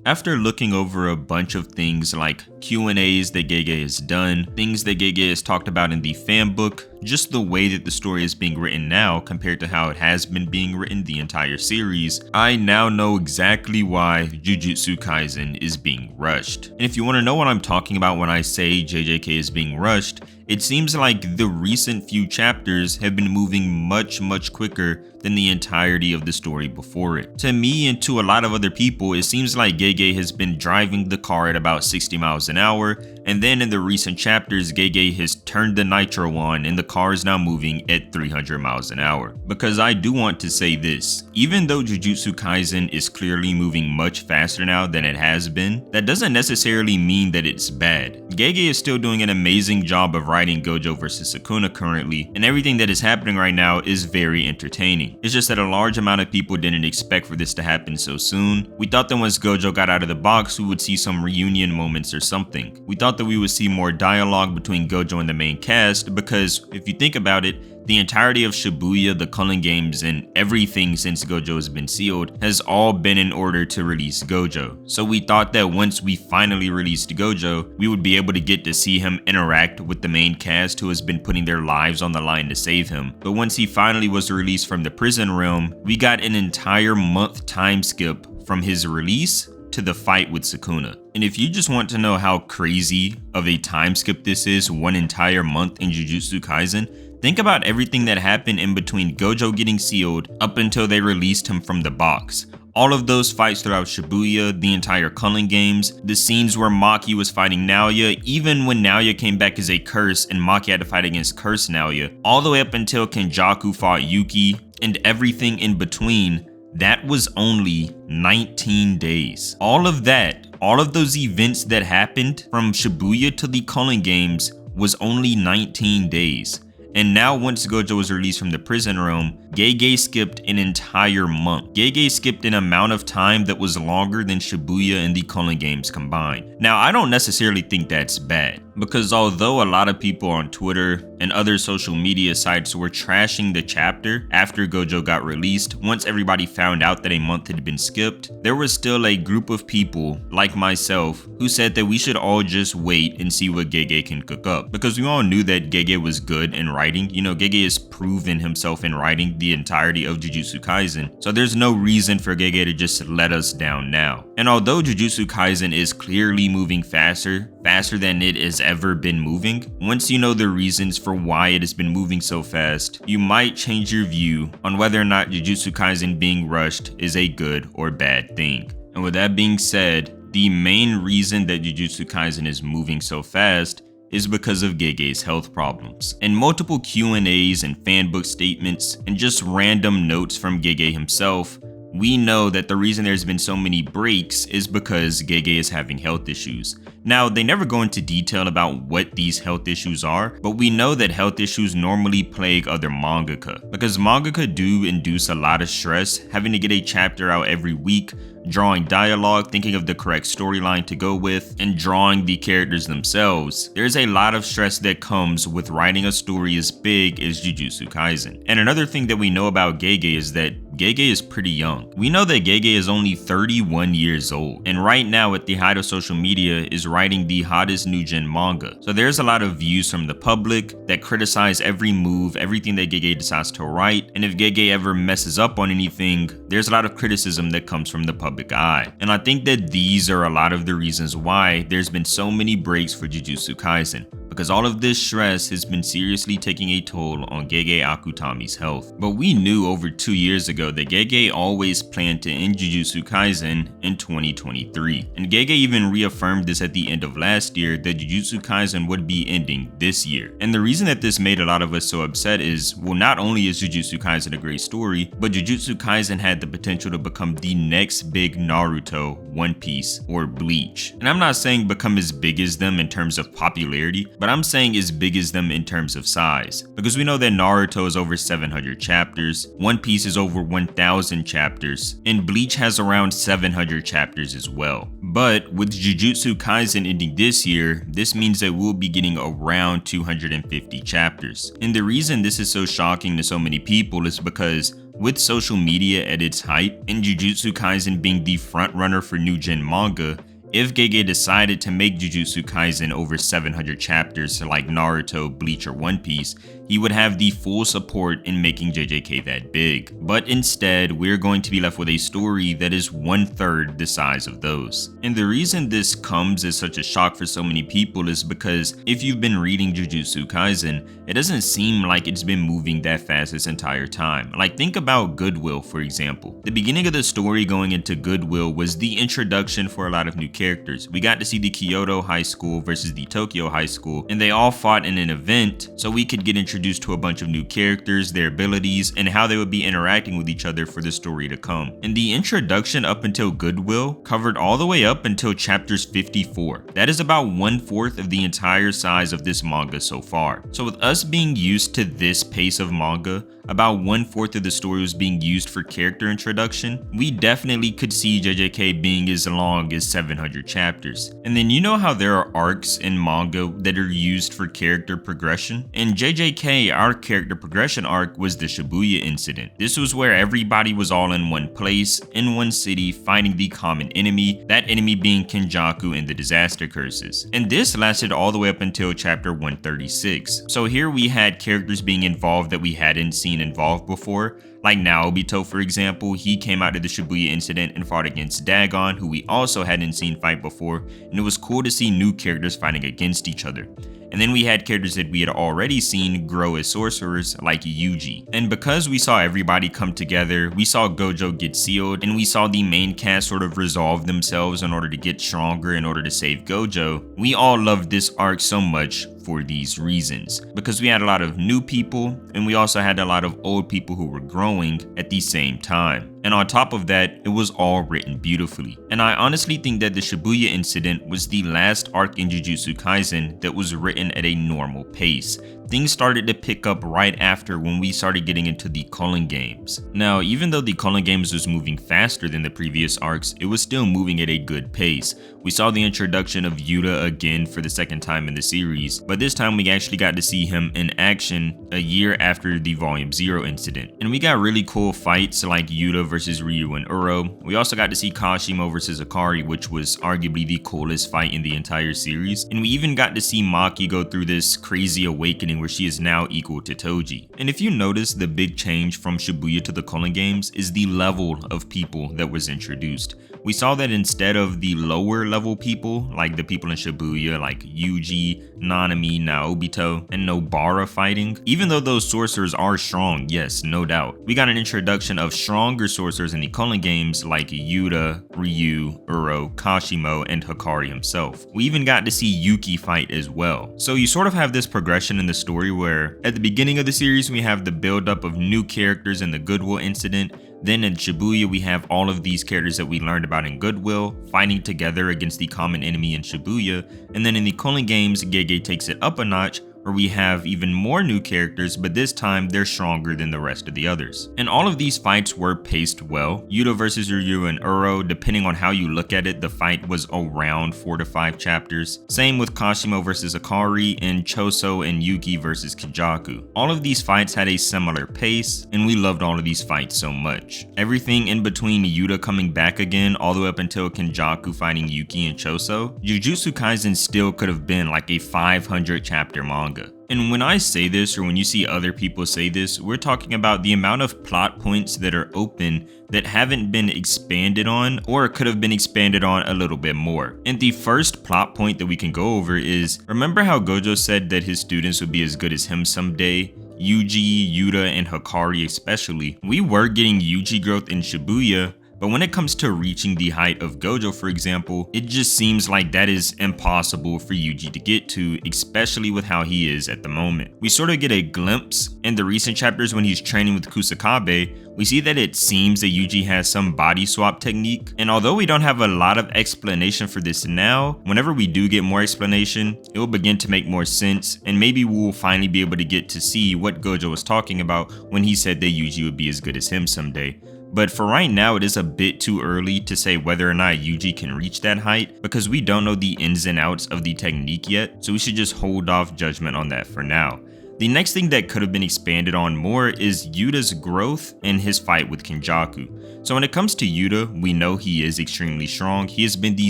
After looking over a bunch of things like Q&As that Gege has done, things that Gege has talked about in the fan book, just the way that the story is being written now compared to how it has been being written the entire series, I now know exactly why Jujutsu Kaisen is being rushed. And if you want to know what I'm talking about when I say JJK is being rushed, it seems like the recent few chapters have been moving much quicker than the entirety of the story before it. To me and to a lot of other people, it seems like Gege has been driving the car at about 60 miles an hour, and then in the recent chapters, Gege has turned the nitro on and the car is now moving at 300 miles an hour. Because I do want to say this, even though Jujutsu Kaisen is clearly moving much faster now than it has been, that doesn't necessarily mean that it's bad. Gege is still doing an amazing job of writing Gojo vs Sukuna currently, and everything that is happening right now is very entertaining. It's just that a large amount of people didn't expect for this to happen so soon. We thought that once Gojo got out of the box, we would see some reunion moments or something. We thought that we would see more dialogue between Gojo and the main cast, because if you think about it, the entirety of Shibuya, the Culling Games, and everything since Gojo has been sealed has all been in order to release Gojo. So we thought that once we finally released Gojo, we would be able to get to see him interact with the main cast who has been putting their lives on the line to save him. But once he finally was released from the prison realm, we got an entire month time skip from his release to the fight with Sukuna. And if you just want to know how crazy of a time skip this is, one entire month in Jujutsu Kaisen, think about everything that happened in between Gojo getting sealed up until they released him from the box. All of those fights throughout Shibuya, the entire Culling Games, the scenes where Maki was fighting Naoya, even when Naoya came back as a curse and Maki had to fight against Curse Naoya, all the way up until Kenjaku fought Yuki, and everything in between, that was only 19 days. All of that, all of those events that happened from Shibuya to the Culling Games was only 19 days. And now once Gojo was released from the prison realm, Gege skipped an entire month. Gege skipped an amount of time that was longer than Shibuya and the Culling Games combined. Now, I don't necessarily think that's bad, because although a lot of people on Twitter and other social media sites were trashing the chapter after Gojo got released, once everybody found out that a month had been skipped, there was still a group of people, like myself, who said that we should all just wait and see what Gege can cook up. Because we all knew that Gege was good in writing. You know, Gege has proven himself in writing the entirety of Jujutsu Kaisen, so there's no reason for Gege to just let us down now. And although Jujutsu Kaisen is clearly moving faster than it has ever been moving, once you know the reasons for why it has been moving so fast, you might change your view on whether or not Jujutsu Kaisen being rushed is a good or bad thing. And with that being said, the main reason that Jujutsu Kaisen is moving so fast is because of Gege's health problems. In multiple Q&As and fanbook statements, and just random notes from Gege himself, we know that the reason there's been so many breaks is because Gege is having health issues. Now, they never go into detail about what these health issues are, but we know that health issues normally plague other mangaka, because mangaka do induce a lot of stress, having to get a chapter out every week, drawing dialogue, thinking of the correct storyline to go with, and drawing the characters themselves. There's a lot of stress that comes with writing a story as big as Jujutsu Kaisen. And another thing that we know about Gege is that Gege is pretty young. We know that Gege is only 31 years old, and right now at the height of social media is writing the hottest new gen manga. So there's a lot of views from the public that criticize every move, everything that Gege decides to write, and if Gege ever messes up on anything, there's a lot of criticism that comes from the public eye. And I think that these are a lot of the reasons why there's been so many breaks for Jujutsu Kaisen, because all of this stress has been seriously taking a toll on Gege Akutami's health. But we knew over 2 years ago that Gege always planned to end Jujutsu Kaisen in 2023. And Gege even reaffirmed this at the end of last year that Jujutsu Kaisen would be ending this year. And the reason that this made a lot of us so upset is, well, not only is Jujutsu Kaisen a great story, but Jujutsu Kaisen had the potential to become the next big Naruto, One Piece, or Bleach. And I'm not saying become as big as them in terms of popularity, but I'm saying as big as them in terms of size. Because we know that Naruto is over 700 chapters, One Piece is over 1000 chapters, and Bleach has around 700 chapters as well. But with Jujutsu Kaisen ending this year, this means that we'll be getting around 250 chapters. And the reason this is so shocking to so many people is because With social media at its height, and Jujutsu Kaisen being the frontrunner for new gen manga, if Gege decided to make Jujutsu Kaisen over 700 chapters like Naruto, Bleach, or One Piece, he would have the full support in making JJK that big. But instead, we're going to be left with a story that is 1/3 the size of those. And the reason this comes as such a shock for so many people is because if you've been reading Jujutsu Kaisen, it doesn't seem like it's been moving that fast this entire time. Like, think about Goodwill, for example. The beginning of the story going into Goodwill was the introduction for a lot of new characters. We got to see the Kyoto High School versus the Tokyo High School, and they all fought in an event, so we could get introduced to a bunch of new characters, their abilities, and how they would be interacting with each other for the story to come. And the introduction up until Goodwill covered all the way up until chapters 54. That is about 1/4 of the entire size of this manga so far. So with us being used to this pace of manga, about 1/4 of the story was being used for character introduction, we definitely could see JJK being as long as 700 chapters. And then you know how there are arcs in manga that are used for character progression? In JJK, our character progression arc was the Shibuya incident. This was where everybody was all in one place, in one city, fighting the common enemy, that enemy being Kenjaku and the disaster curses. And this lasted all the way up until chapter 136. So here we had characters being involved that we hadn't seen involved before. Like Naobito, for example, he came out of the Shibuya incident and fought against Dagon, who we also hadn't seen fight before, and it was cool to see new characters fighting against each other. And then we had characters that we had already seen grow as sorcerers, like Yuji. And because we saw everybody come together, we saw Gojo get sealed, and we saw the main cast sort of resolve themselves in order to get stronger in order to save Gojo, we all loved this arc so much for these reasons. Because we had a lot of new people, and we also had a lot of old people who were growing at the same time. And on top of that, it was all written beautifully. And I honestly think that the Shibuya incident was the last arc in Jujutsu Kaisen that was written at a normal pace. Things started to pick up right after when we started getting into the Culling Games. Now, even though the Culling Games was moving faster than the previous arcs, it was still moving at a good pace. We saw the introduction of Yuta again for the second time in the series, but this time we actually got to see him in action a year after the Volume 0 incident. And we got really cool fights like Yuta versus Ryu and Uro. We also got to see Kashimo versus Akari, which was arguably the coolest fight in the entire series. And we even got to see Maki go through this crazy awakening where she is now equal to Toji. And if you notice, the big change from Shibuya to the Culling Games is the level of people that was introduced. We saw that instead of the lower level people, like the people in Shibuya, like Yuji, Nanami, Naobito, and Nobara fighting, even though those sorcerers are strong, yes, no doubt, we got an introduction of stronger sorcerers in the Culling Games like Yuta, Ryu, Uro, Kashimo, and Hikari himself. We even got to see Yuki fight as well. So you sort of have this progression in the story where at the beginning of the series we have the build-up of new characters in the Goodwill incident. Then in Shibuya, we have all of these characters that we learned about in Goodwill, fighting together against the common enemy in Shibuya. And then in the Culling Games, Gege takes it up a notch, where we have even more new characters, but this time they're stronger than the rest of the others. And all of these fights were paced well. Yuta versus Ryu and Uro, depending on how you look at it, the fight was around 4 to 5 chapters. Same with Kashimo versus Akari, and Choso and Yuki versus Kenjaku. All of these fights had a similar pace, and we loved all of these fights so much. Everything in between Yuta coming back again, all the way up until Kenjaku fighting Yuki and Choso, Jujutsu Kaisen still could have been like a 500 chapter manga. And when I say this, or when you see other people say this, we're talking about the amount of plot points that are open that haven't been expanded on, or could have been expanded on a little bit more. And the first plot point that we can go over is, remember how Gojo said that his students would be as good as him someday? Yuji, Yuta, and Hikari especially. We were getting Yuji growth in Shibuya, but when it comes to reaching the height of Gojo, for example, it just seems like that is impossible for Yuji to get to, especially with how he is at the moment. We sort of get a glimpse in the recent chapters when he's training with Kusakabe. We see that it seems that Yuji has some body swap technique, and although we don't have a lot of explanation for this now, whenever we do get more explanation, it will begin to make more sense, and maybe we will finally be able to get to see what Gojo was talking about when he said that Yuji would be as good as him someday. But for right now, it is a bit too early to say whether or not Yuji can reach that height, because we don't know the ins and outs of the technique yet, so we should just hold off judgment on that for now. The next thing that could have been expanded on more is Yuta's growth and his fight with Kenjaku. So when it comes to Yuta, we know he is extremely strong. He has been the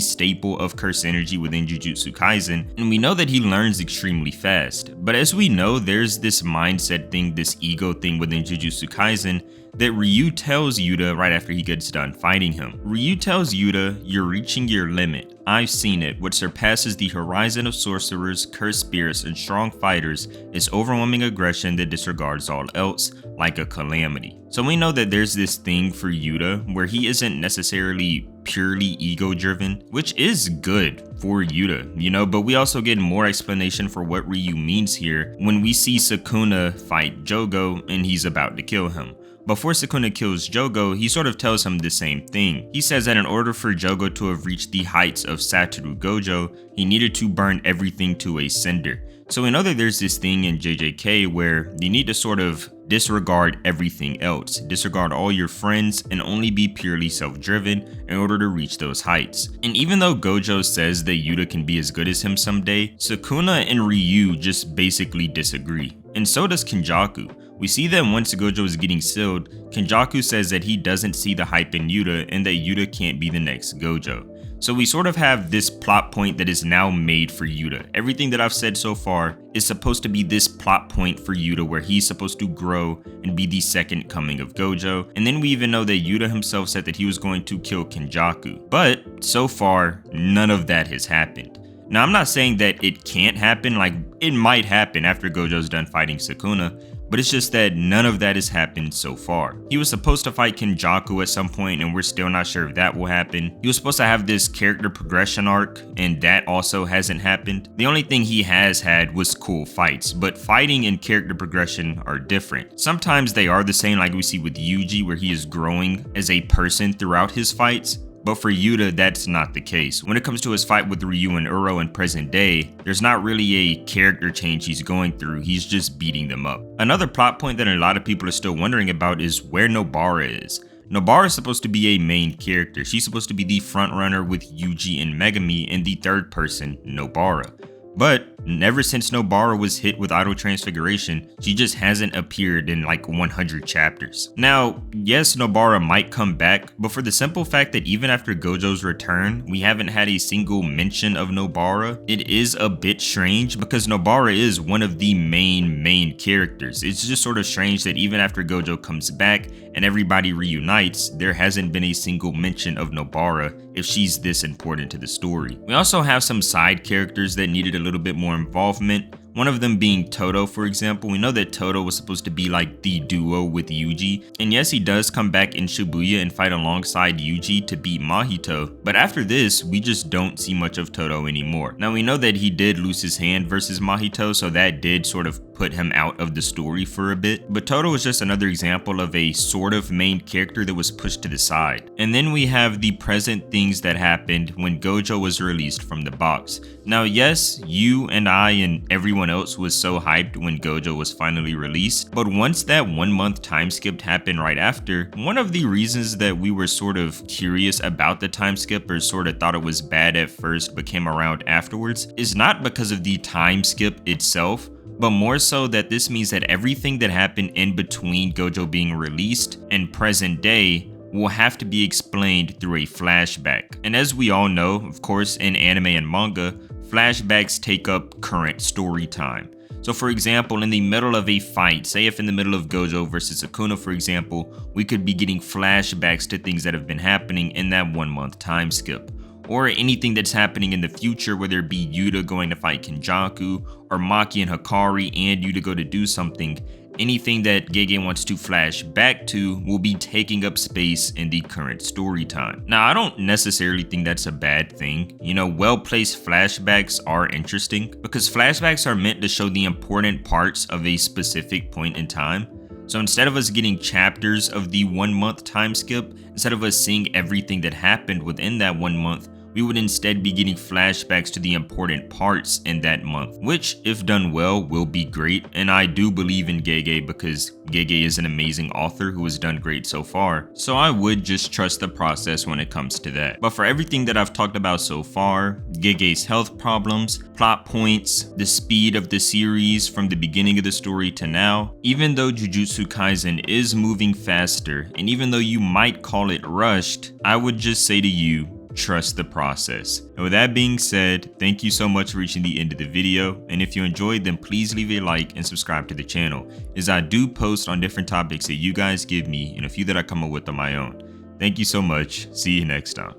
staple of curse energy within Jujutsu Kaisen, and we know that he learns extremely fast. But as we know, there's this mindset thing, this ego thing within Jujutsu Kaisen that Ryu tells Yuta right after he gets done fighting him. Ryu tells Yuta, "You're reaching your limit. I've seen it. What surpasses the horizon of sorcerers, cursed spirits, and strong fighters is overwhelming aggression that disregards all else, like a calamity." So we know that there's this thing for Yuta where he isn't necessarily purely ego driven, which is good for Yuta, but we also get more explanation for what Ryu means here when we see Sukuna fight Jogo and he's about to kill him. Before Sukuna kills Jogo, he sort of tells him the same thing. He says that in order for Jogo to have reached the heights of Satoru Gojo, he needed to burn everything to a cinder. So we know that there's this thing in JJK where you need to sort of disregard everything else, disregard all your friends, and only be purely self-driven in order to reach those heights. And even though Gojo says that Yuta can be as good as him someday, Sukuna and Ryu just basically disagree. And so does Kenjaku. We see that once Gojo is getting sealed, Kenjaku says that he doesn't see the hype in Yuta and that Yuta can't be the next Gojo. So we sort of have this plot point that is now made for Yuta. Everything that I've said so far is supposed to be this plot point for Yuta where he's supposed to grow and be the second coming of Gojo. And then we even know that Yuta himself said that he was going to kill Kenjaku. But so far, none of that has happened. Now, I'm not saying that it can't happen, like it might happen after Gojo's done fighting Sukuna, but it's just that none of that has happened so far. He was supposed to fight Kenjaku at some point, and we're still not sure if that will happen. He was supposed to have this character progression arc, and that also hasn't happened. The only thing he has had was cool fights, but fighting and character progression are different. Sometimes they are the same, like we see with Yuji, where he is growing as a person throughout his fights. But for Yuta, that's not the case. When it comes to his fight with Ryu and Uro in present day, there's not really a character change he's going through, he's just beating them up. Another plot point that a lot of people are still wondering about is where Nobara is. Nobara is supposed to be a main character. She's supposed to be the front runner with Yuji and Megami and the third person, Nobara. But ever since Nobara was hit with Auto Transfiguration, she just hasn't appeared in like 100 chapters. Now, yes, Nobara might come back, but for the simple fact that even after Gojo's return, we haven't had a single mention of Nobara, it is a bit strange because Nobara is one of the main characters. It's just sort of strange that even after Gojo comes back and everybody reunites, there hasn't been a single mention of Nobara if she's this important to the story. We also have some side characters that needed a little bit more involvement. One of them being Todo, for example. We know that Todo was supposed to be like the duo with Yuji. And yes, he does come back in Shibuya and fight alongside Yuji to beat Mahito. But after this, we just don't see much of Todo anymore. Now we know that he did lose his hand versus Mahito, so that did sort of put him out of the story for a bit. But Todo is just another example of a sort of main character that was pushed to the side. And then we have the present things that happened when Gojo was released from the box. Now yes, you and I and everyone else was so hyped when Gojo was finally released, but once that 1 month time skip happened right after, one of the reasons that we were sort of curious about the time skip or sort of thought it was bad at first but came around afterwards is not because of the time skip itself, but more so that this means that everything that happened in between Gojo being released and present day will have to be explained through a flashback. And as we all know, of course, in anime and manga, flashbacks take up current story time. So for example, in the middle of a fight, say if in the middle of Gojo versus Sukuna, for example, we could be getting flashbacks to things that have been happening in that 1 month time skip. Or anything that's happening in the future, whether it be Yuta going to fight Kenjaku, or Maki and Hikari and Yuta go to do something, anything that Gege wants to flash back to will be taking up space in the current story time. Now, I don't necessarily think that's a bad thing. Well-placed flashbacks are interesting because flashbacks are meant to show the important parts of a specific point in time. So instead of us getting chapters of the 1 month time skip, instead of us seeing everything that happened within that 1 month, we would instead be getting flashbacks to the important parts in that month, which, if done well, will be great. And I do believe in Gege because Gege is an amazing author who has done great so far, so I would just trust the process when it comes to that. But for everything that I've talked about so far, Gege's health problems, plot points, the speed of the series from the beginning of the story to now, even though Jujutsu Kaisen is moving faster, and even though you might call it rushed, I would just say to you, trust the process. And with that being said, thank you so much for reaching the end of the video, and if you enjoyed, then please leave a like and subscribe to the channel, as I do post on different topics that you guys give me and a few that I come up with on my own. Thank you so much. See you next time.